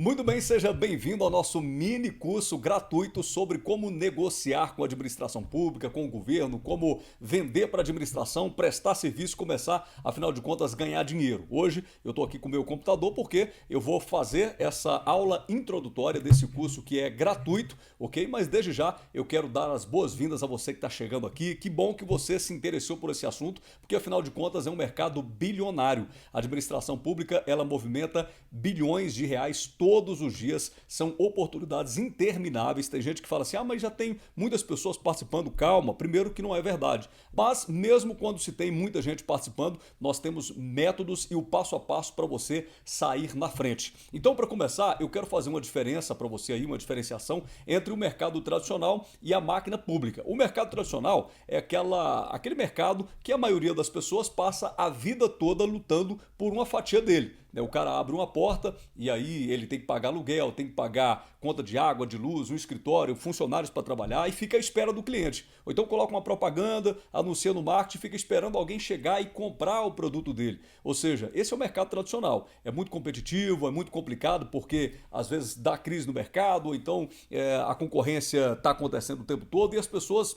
Muito bem, seja bem-vindo ao nosso mini curso gratuito sobre como negociar com a administração pública, com o governo, como vender para a administração, prestar serviço e começar, afinal de contas, ganhar dinheiro. Hoje eu estou aqui com o meu computador porque eu vou fazer essa aula introdutória desse curso que é gratuito, ok? Mas desde já eu quero dar as boas-vindas a você que está chegando aqui. Que bom que você se interessou por esse assunto, porque afinal de contas é um mercado bilionário. A administração pública, ela movimenta bilhões de reais todos os dias, são oportunidades intermináveis. Tem gente que fala assim, mas já tem muitas pessoas participando. Calma, primeiro que não é verdade. Mas mesmo quando se tem muita gente participando, nós temos métodos e o passo a passo para você sair na frente. Então, para começar, eu quero fazer uma diferença para você aí, uma diferenciação entre o mercado tradicional e a máquina pública. O mercado tradicional é aquele mercado que a maioria das pessoas passa a vida toda lutando por uma fatia dele. O cara abre uma porta e aí ele tem que pagar aluguel, tem que pagar conta de água, de luz, um escritório, funcionários para trabalhar e fica à espera do cliente. Ou então coloca uma propaganda, anuncia no marketing, fica esperando alguém chegar e comprar o produto dele. Ou seja, esse é o mercado tradicional. É muito competitivo, é muito complicado porque às vezes dá crise no mercado, ou então a concorrência está acontecendo o tempo todo e as pessoas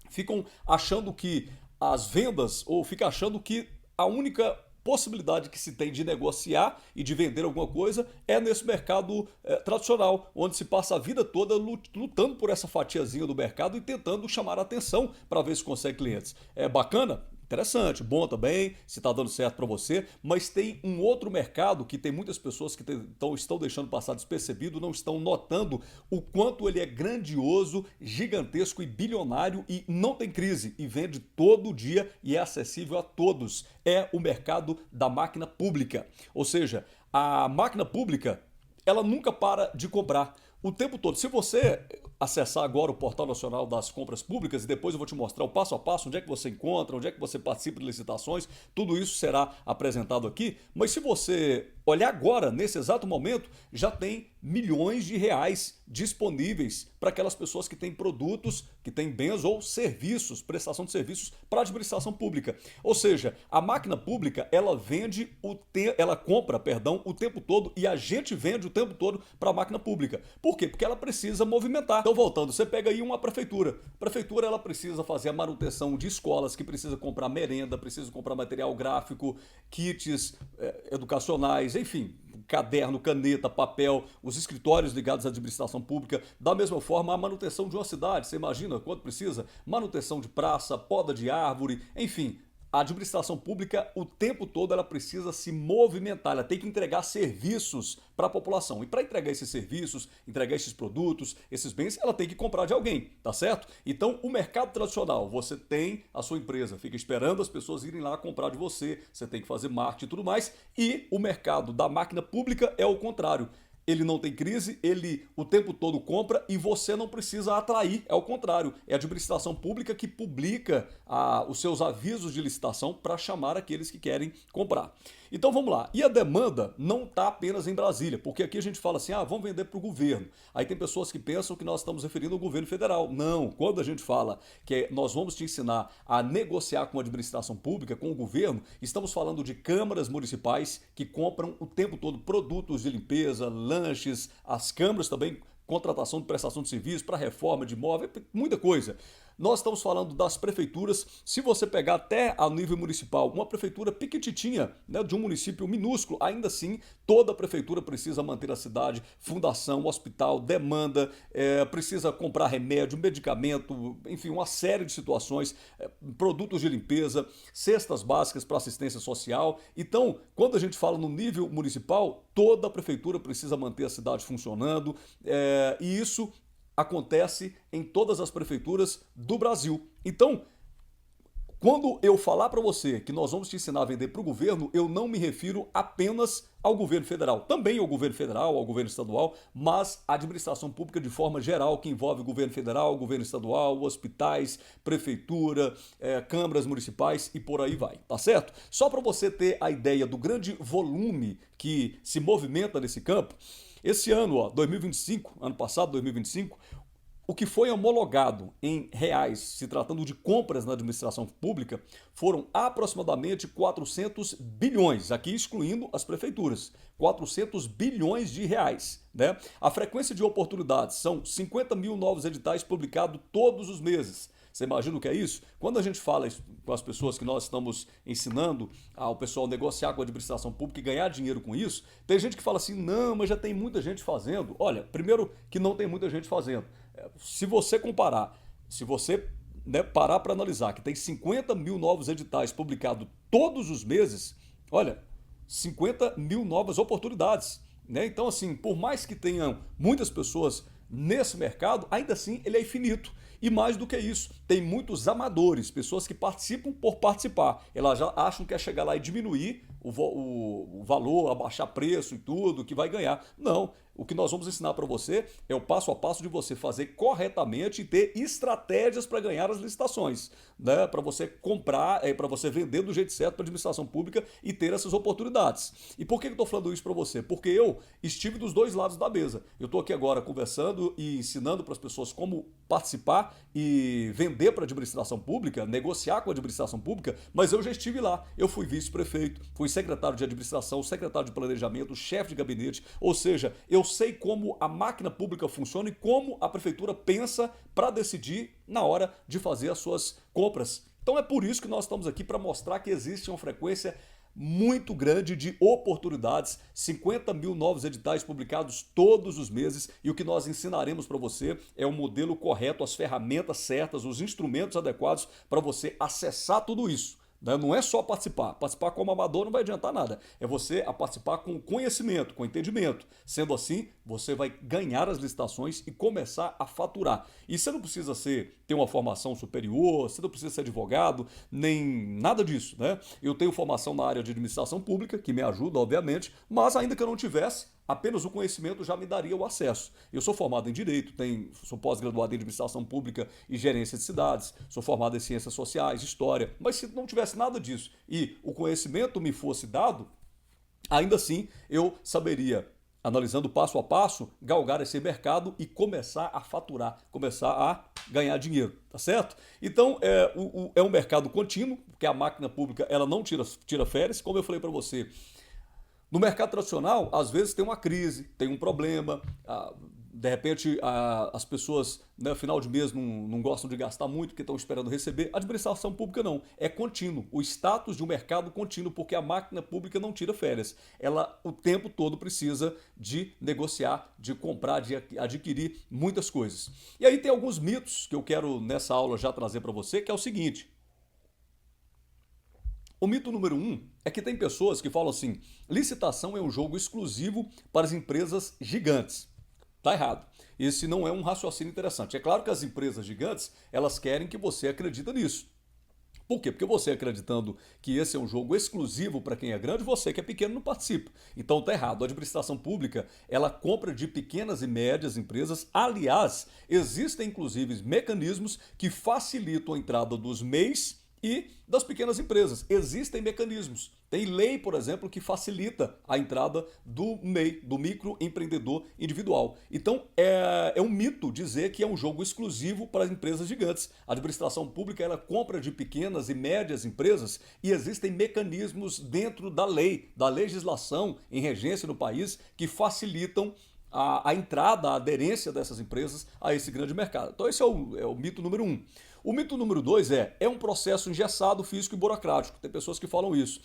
ficam achando que as vendas, ou ficam achando que a única possibilidade que se tem de negociar e de vender alguma coisa é nesse mercado tradicional, onde se passa a vida toda lutando por essa fatiazinha do mercado e tentando chamar a atenção para ver se consegue clientes. É bacana? Interessante, bom também, se está dando certo para você, mas tem um outro mercado que tem muitas pessoas que estão deixando passar despercebido, não estão notando o quanto ele é grandioso, gigantesco e bilionário e não tem crise e vende todo dia e é acessível a todos. É o mercado da máquina pública. Ou seja, a máquina pública, ela nunca para de comprar. O tempo todo. Se você acessar agora o Portal Nacional das Compras Públicas e depois eu vou te mostrar o passo a passo, onde é que você encontra, onde é que você participa de licitações, tudo isso será apresentado aqui. Mas se você olhar agora, nesse exato momento, já tem milhões de reais disponíveis para aquelas pessoas que têm produtos, que têm bens ou serviços, prestação de serviços para a administração pública. Ou seja, a máquina pública, ela compra, o tempo todo e a gente vende o tempo todo para a máquina pública. Por quê? Porque ela precisa movimentar. Então, voltando, você pega aí uma prefeitura. A prefeitura, ela precisa fazer a manutenção de escolas, que precisa comprar merenda, precisa comprar material gráfico, kits educacionais, enfim, caderno, caneta, papel, os escritórios ligados à administração pública. Da mesma forma, a manutenção de uma cidade. Você imagina quanto precisa? Manutenção de praça, poda de árvore, enfim. A administração pública, o tempo todo, ela precisa se movimentar, ela tem que entregar serviços para a população. E para entregar esses serviços, entregar esses produtos, esses bens, ela tem que comprar de alguém, tá certo? Então, o mercado tradicional, você tem a sua empresa, fica esperando as pessoas irem lá comprar de você, você tem que fazer marketing e tudo mais. E o mercado da máquina pública é o contrário. Ele não tem crise, ele o tempo todo compra e você não precisa atrair. É o contrário, é a administração pública que publica os seus avisos de licitação para chamar aqueles que querem comprar. Então vamos lá. E a demanda não está apenas em Brasília, porque aqui a gente fala assim, vamos vender para o governo. Aí tem pessoas que pensam que nós estamos referindo ao governo federal. Não, quando a gente fala que nós vamos te ensinar a negociar com a administração pública, com o governo, estamos falando de câmaras municipais que compram o tempo todo produtos de limpeza, lanches, as câmaras também, contratação de prestação de serviço para reforma de imóvel, muita coisa. Nós estamos falando das prefeituras. Se você pegar até a nível municipal, uma prefeitura piquititinha, né, de um município minúsculo, ainda assim, toda a prefeitura precisa manter a cidade, fundação, hospital, demanda, precisa comprar remédio, medicamento, enfim, uma série de situações, produtos de limpeza, cestas básicas para assistência social. Então, quando a gente fala no nível municipal, toda a prefeitura precisa manter a cidade funcionando, e isso acontece em todas as prefeituras do Brasil. Então, quando eu falar para você que nós vamos te ensinar a vender para o governo, eu não me refiro apenas ao governo federal, também ao governo federal, ao governo estadual, mas à administração pública de forma geral, que envolve o governo federal, o governo estadual, hospitais, prefeitura, câmaras municipais e por aí vai, tá certo? Só para você ter a ideia do grande volume que se movimenta nesse campo, esse ano, 2025, ano passado, 2025, o que foi homologado em reais, se tratando de compras na administração pública, foram aproximadamente 400 bilhões, aqui excluindo as prefeituras, 400 bilhões de reais. Né? A frequência de oportunidades são 50 mil novos editais publicados todos os meses. Você imagina o que é isso? Quando a gente fala com as pessoas que nós estamos ensinando ao pessoal negociar com a administração pública e ganhar dinheiro com isso, tem gente que fala assim, não, mas já tem muita gente fazendo. Olha, primeiro que não tem muita gente fazendo. Se você comparar, se você parar para analisar que tem 50 mil novos editais publicados todos os meses, olha, 50 mil novas oportunidades. Né? Então, assim, por mais que tenham muitas pessoas nesse mercado, ainda assim ele é infinito. E mais do que isso, tem muitos amadores, pessoas que participam por participar. Elas já acham que é chegar lá e diminuir o valor, abaixar preço e tudo, que vai ganhar. Não. O que nós vamos ensinar para você é o passo a passo de você fazer corretamente e ter estratégias para ganhar as licitações, né? Para você comprar, para você vender do jeito certo para a administração pública e ter essas oportunidades. E por que eu estou falando isso para você? Porque eu estive dos dois lados da mesa. Eu estou aqui agora conversando e ensinando para as pessoas como participar e vender para a administração pública, negociar com a administração pública, mas eu já estive lá. Eu fui vice-prefeito, fui secretário de administração, secretário de planejamento, chefe de gabinete, ou seja, eu sei como a máquina pública funciona e como a prefeitura pensa para decidir na hora de fazer as suas compras. Então é por isso que nós estamos aqui, para mostrar que existe uma frequência muito grande de oportunidades, 50 mil novos editais publicados todos os meses, e o que nós ensinaremos para você é o modelo correto, as ferramentas certas, os instrumentos adequados para você acessar tudo isso. Não é só participar. Participar como amador não vai adiantar nada. É você a participar com conhecimento, com entendimento. Sendo assim, você vai ganhar as licitações e começar a faturar. E você não precisa ter uma formação superior, você não precisa ser advogado, nem nada disso, né? Eu tenho formação na área de administração pública, que me ajuda, obviamente, mas ainda que eu não tivesse, apenas o conhecimento já me daria o acesso. Eu sou formado em Direito, sou pós-graduado em Administração Pública e Gerência de Cidades, sou formado em Ciências Sociais, História, mas se não tivesse nada disso e o conhecimento me fosse dado, ainda assim eu saberia, analisando passo a passo, galgar esse mercado e começar a faturar, começar a ganhar dinheiro, tá certo? Então é um mercado contínuo, porque a máquina pública ela não tira férias, como eu falei para você. No mercado tradicional, às vezes tem uma crise, tem um problema, de repente as pessoas, no final de mês, não gostam de gastar muito porque estão esperando receber. A administração pública não, é contínuo, o status de um mercado contínuo, porque a máquina pública não tira férias. Ela o tempo todo precisa de negociar, de comprar, de adquirir muitas coisas. E aí tem alguns mitos que eu quero nessa aula já trazer para você, que é o seguinte. O mito número 1 é que tem pessoas que falam assim, licitação é um jogo exclusivo para as empresas gigantes. Tá errado. Esse não é um raciocínio interessante. É claro que as empresas gigantes, elas querem que você acredite nisso. Por quê? Porque você acreditando que esse é um jogo exclusivo para quem é grande, você que é pequeno não participa. Então tá errado. A administração pública, ela compra de pequenas e médias empresas. Aliás, existem inclusive mecanismos que facilitam a entrada dos MEIs e das pequenas empresas. Existem mecanismos. Tem lei, por exemplo, que facilita a entrada do MEI, do microempreendedor individual. Então, é um mito dizer que é um jogo exclusivo para as empresas gigantes. A administração pública ela compra de pequenas e médias empresas e existem mecanismos dentro da lei, da legislação em regência no país, que facilitam a entrada, a aderência dessas empresas a esse grande mercado. Então, esse é o mito número 1. O mito número 2 é um processo engessado, físico e burocrático. Tem pessoas que falam isso.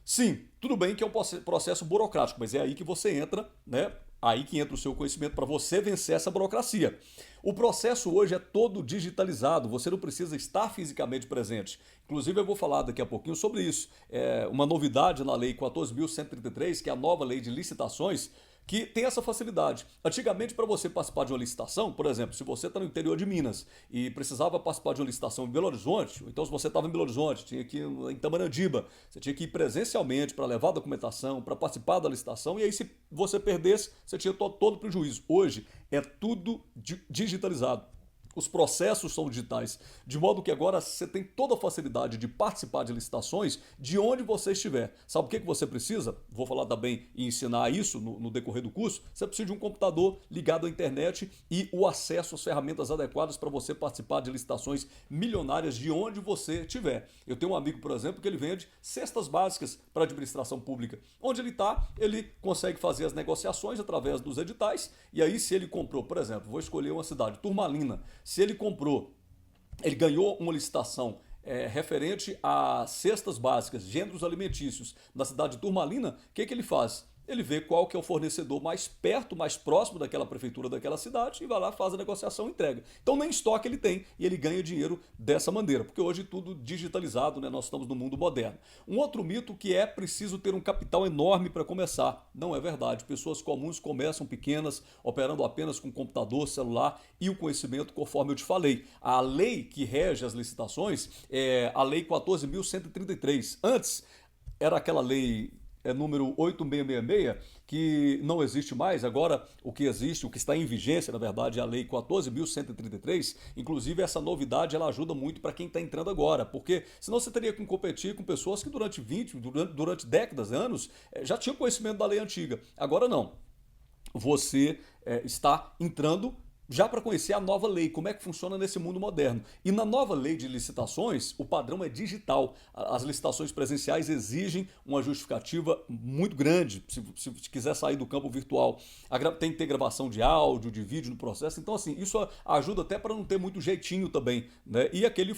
Sim, tudo bem que é um processo burocrático, mas é aí que você entra, né? Aí que entra o seu conhecimento para você vencer essa burocracia. O processo hoje é todo digitalizado, você não precisa estar fisicamente presente. Inclusive eu vou falar daqui a pouquinho sobre isso. É uma novidade na Lei 14.133, que é a nova lei de licitações, que tem essa facilidade. Antigamente, para você participar de uma licitação, por exemplo, se você está no interior de Minas e precisava participar de uma licitação em Belo Horizonte, então se você estava em Belo Horizonte, tinha que ir em Itamandiba, você tinha que ir presencialmente para levar a documentação, para participar da licitação, e aí se você perdesse, você tinha todo prejuízo. Hoje é tudo digitalizado. Os processos são digitais, de modo que agora você tem toda a facilidade de participar de licitações de onde você estiver. Sabe o que você precisa? Vou falar também e ensinar isso no decorrer do curso. Você precisa de um computador ligado à internet e o acesso às ferramentas adequadas para você participar de licitações milionárias de onde você estiver. Eu tenho um amigo, por exemplo, que ele vende cestas básicas para administração pública. Onde ele está, ele consegue fazer as negociações através dos editais e aí se ele comprou, por exemplo, vou escolher uma cidade, Turmalina. Se ele comprou, ele ganhou uma licitação referente a cestas básicas, gêneros alimentícios na cidade de Turmalina, o que ele faz? Ele vê qual que é o fornecedor mais perto, mais próximo daquela prefeitura, daquela cidade, e vai lá, faz a negociação e entrega. Então nem estoque ele tem e ele ganha dinheiro dessa maneira, porque hoje tudo digitalizado, né? Nós estamos no mundo moderno. Um outro mito que é preciso ter um capital enorme para começar. Não é verdade. Pessoas comuns começam pequenas, operando apenas com computador, celular e o conhecimento, conforme eu te falei. A lei que rege as licitações é a Lei 14.133. Antes era aquela lei número 8666, que não existe mais. Agora, o que existe, o que está em vigência, na verdade, é a Lei 14.133. Inclusive, essa novidade ela ajuda muito para quem está entrando agora, porque senão você teria que competir com pessoas que durante décadas, anos, já tinham conhecimento da lei antiga. Agora não. Você está entrando já para conhecer a nova lei, como é que funciona nesse mundo moderno. E na nova lei de licitações, o padrão é digital. As licitações presenciais exigem uma justificativa muito grande, se quiser sair do campo virtual. Tem que ter gravação de áudio, de vídeo no processo. Então, assim, isso ajuda até para não ter muito jeitinho também, né? E aquele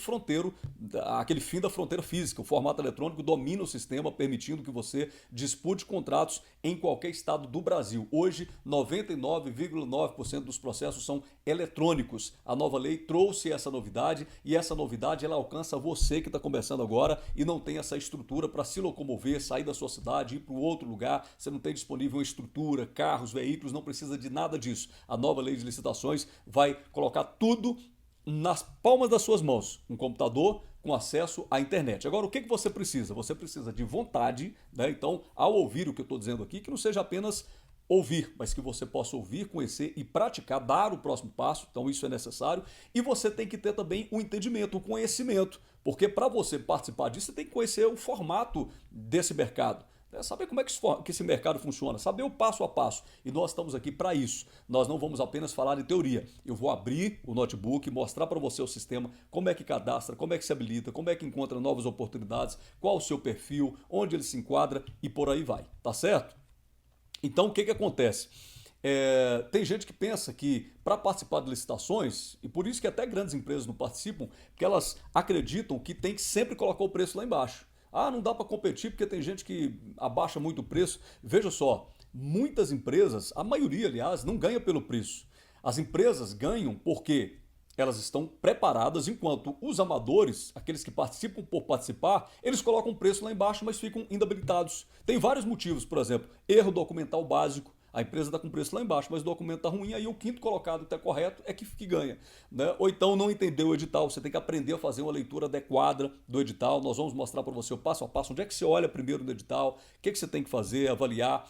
fim da fronteira física. O formato eletrônico domina o sistema, permitindo que você dispute contratos em qualquer estado do Brasil. Hoje, 99,9% dos processos são eletrônicos. A nova lei trouxe essa novidade e essa novidade ela alcança você que está começando agora e não tem essa estrutura para se locomover, sair da sua cidade, ir para outro lugar. Você não tem disponível uma estrutura, carros, veículos, não precisa de nada disso. A nova lei de licitações vai colocar tudo nas palmas das suas mãos. Um computador com acesso à internet. Agora, o que você precisa? Você precisa de vontade, né? Então, ao ouvir o que eu estou dizendo aqui, que não seja apenas ouvir, mas que você possa ouvir, conhecer e praticar, dar o próximo passo. Então isso é necessário. E você tem que ter também o entendimento, o conhecimento, porque para você participar disso, você tem que conhecer o formato desse mercado. Saber como é que esse mercado funciona, saber o passo a passo. E nós estamos aqui para isso. Nós não vamos apenas falar de teoria. Eu vou abrir o notebook, mostrar para você o sistema, como é que cadastra, como é que se habilita, como é que encontra novas oportunidades, qual o seu perfil, onde ele se enquadra e por aí vai. Tá certo? Então, o que acontece? Tem gente que pensa que para participar de licitações, e por isso que até grandes empresas não participam, porque elas acreditam que tem que sempre colocar o preço lá embaixo. Ah, não dá para competir porque tem gente que abaixa muito o preço. Veja só, muitas empresas, a maioria, aliás, não ganha pelo preço. As empresas ganham porque elas estão preparadas, enquanto os amadores, aqueles que participam por participar, eles colocam o preço lá embaixo, mas ficam inabilitados. Tem vários motivos, por exemplo, erro documental básico. A empresa está com o preço lá embaixo, mas o documento está ruim, aí o quinto colocado que está correto é que ganha. Né? Ou então não entendeu o edital, você tem que aprender a fazer uma leitura adequada do edital. Nós vamos mostrar para você o passo a passo, onde é que você olha primeiro no edital, o que você tem que fazer, avaliar.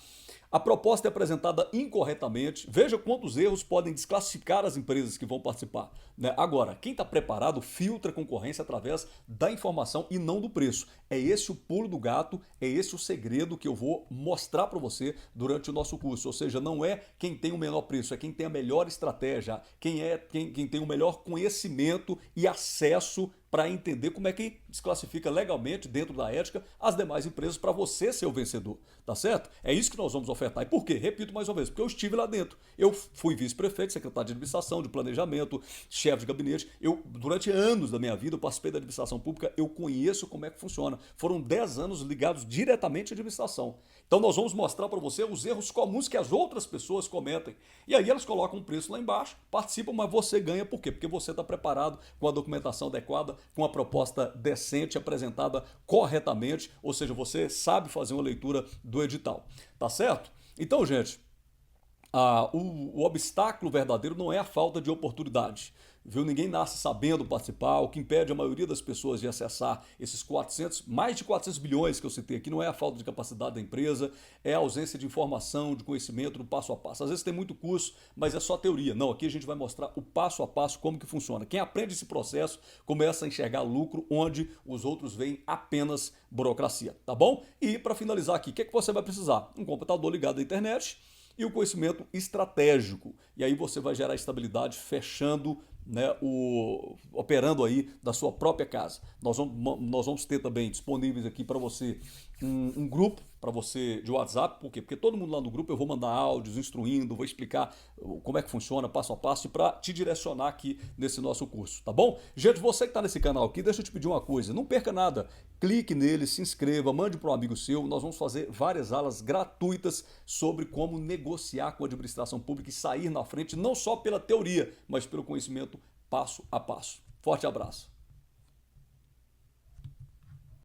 A proposta é apresentada incorretamente. Veja quantos erros podem desclassificar as empresas que vão participar. Né? Agora, quem está preparado filtra a concorrência através da informação e não do preço. É esse o pulo do gato, é esse o segredo que eu vou mostrar para você durante o nosso curso. Ou seja, não é quem tem o menor preço, é quem tem a melhor estratégia, quem tem o melhor conhecimento e acesso para entender como é que desclassifica legalmente, dentro da ética, as demais empresas para você ser o vencedor, tá certo? É isso que nós vamos ofertar. E por quê? Repito mais uma vez, porque eu estive lá dentro. Eu fui vice-prefeito, secretário de administração, de planejamento, chefe de gabinete. Durante anos da minha vida, eu participei da administração pública, eu conheço como é que funciona. Foram 10 anos ligados diretamente à administração. Então nós vamos mostrar para você os erros comuns que as outras pessoas cometem. E aí elas colocam um preço lá embaixo, participam, mas você ganha por quê? Porque você está preparado com a documentação adequada, com a proposta decente, apresentada corretamente, ou seja, você sabe fazer uma leitura do edital. Tá certo? Então, gente, O obstáculo verdadeiro não é a falta de oportunidade. Viu? Ninguém nasce sabendo participar. O que impede a maioria das pessoas de acessar esses 400, mais de 400 bilhões que eu citei aqui, não é a falta de capacidade da empresa, é a ausência de informação, de conhecimento do passo a passo. Às vezes tem muito curso, mas é só teoria. Não, aqui a gente vai mostrar o passo a passo, como que funciona. Quem aprende esse processo começa a enxergar lucro onde os outros veem apenas burocracia, tá bom? E para finalizar aqui, o que é que você vai precisar? Um computador ligado à internet e o conhecimento estratégico. E aí você vai gerar estabilidade fechando, né, operando aí da sua própria casa. Nós vamos ter também disponíveis aqui para você um grupo para você de WhatsApp. Por quê? Porque todo mundo lá no grupo eu vou mandar áudios instruindo, vou explicar como é que funciona passo a passo para te direcionar aqui nesse nosso curso, tá bom? Gente, você que está nesse canal aqui, deixa eu te pedir uma coisa, não perca nada, clique nele, se inscreva, mande para um amigo seu, nós vamos fazer várias aulas gratuitas sobre como negociar com a administração pública e sair na frente, não só pela teoria, mas pelo conhecimento passo a passo. Forte abraço.